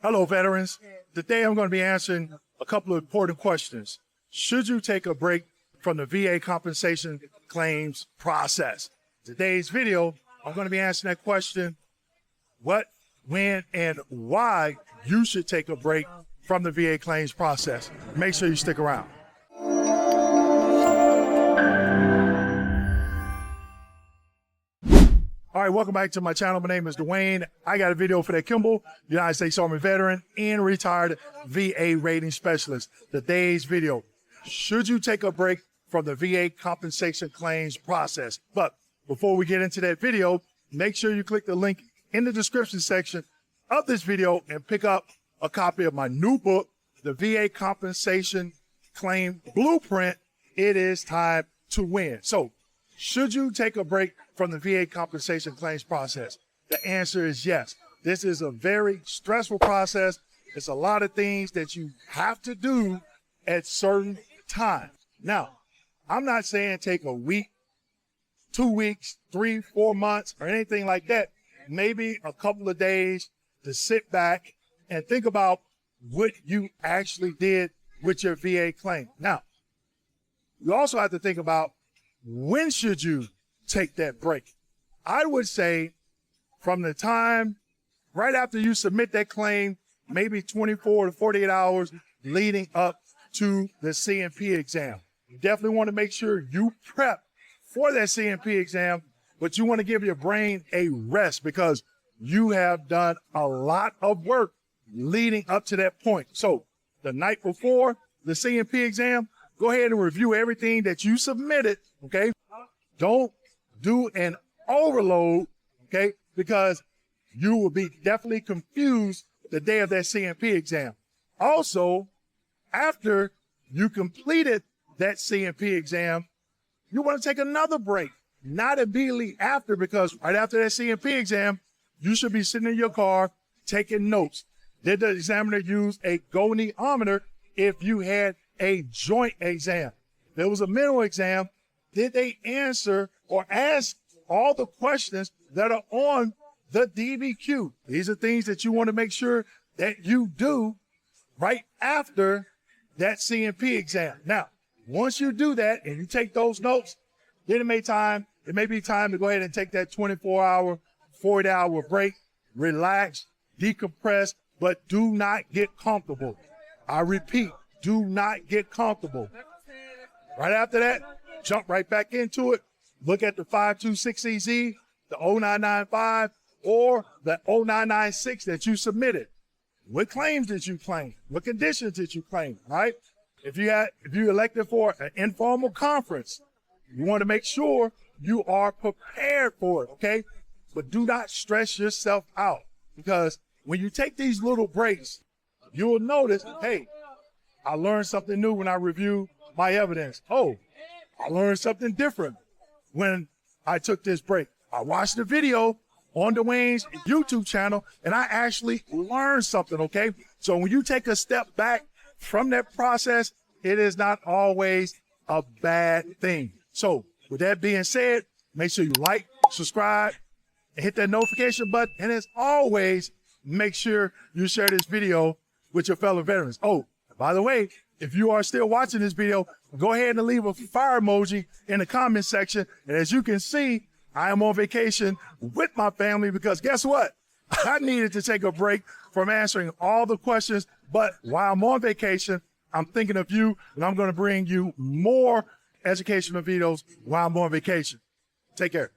Hello, veterans. Today I'm going to be answering a couple of important questions. Should you take a break from the VA compensation claims process? Today's video, I'm going to be answering that question: what, when, and why you should take a break from the VA claims process. Make sure you stick around. All right, welcome back to my channel. My name is Dwayne. I got a video for that Kimball, United States Army veteran and retired VA rating specialist. Today's video: should you take a break from the VA compensation claims process? But before we get into that video, make sure you click the link in the description section of this video and pick up a copy of my new book, The VA Compensation Claim Blueprint. It is time to win. So, should you take a break from the VA compensation claims process? The answer is yes. This is a very stressful process. It's a lot of things that you have to do at certain times. Now, I'm not saying take a week, 2 weeks, 3, 4 months, or anything like that. Maybe a couple of days to sit back and think about what you actually did with your VA claim. Now, you also have to think about, when should you take that break? I would say from the time right after you submit that claim, maybe 24 to 48 hours leading up to the CMP exam. You definitely want to make sure you prep for that CMP exam, but you want to give your brain a rest because you have done a lot of work leading up to that point. So the night before the CMP exam, go ahead and review everything that you submitted, okay? Don't do an overload, okay? Because you will be definitely confused the day of that CMP exam. Also, after you completed that CMP exam, you want to take another break, not immediately after, because right after that CMP exam, you should be sitting in your car taking notes. Did the examiner use a goniometer if you had a joint exam? If there was a mental exam, did they answer or ask all the questions that are on the DBQ? These are things that you want to make sure that you do right after that CMP exam. Now, once you do that and you take those notes, then it may be time to go ahead and take that 24-hour, 40-hour break, relax, decompress, but do not get comfortable. I repeat, do not get comfortable. Right after that, jump right back into it. Look at the 526EZ, the 0995, or the 0996 that you submitted. What claims did you claim? What conditions did you claim, right? If you elected for an informal conference, you want to make sure you are prepared for it, okay? But do not stress yourself out, because when you take these little breaks, you will notice, hey, I learned something new when I review my evidence. Oh, I learned something different when I took this break. I watched the video on Dwayne's YouTube channel and I actually learned something, okay? So when you take a step back from that process, it is not always a bad thing. So with that being said, make sure you like, subscribe, and hit that notification button. And as always, make sure you share this video with your fellow veterans. Oh, by the way, if you are still watching this video, go ahead and leave a fire emoji in the comment section. And as you can see, I am on vacation with my family because guess what? I needed to take a break from answering all the questions. But while I'm on vacation, I'm thinking of you, and I'm going to bring you more educational videos while I'm on vacation. Take care.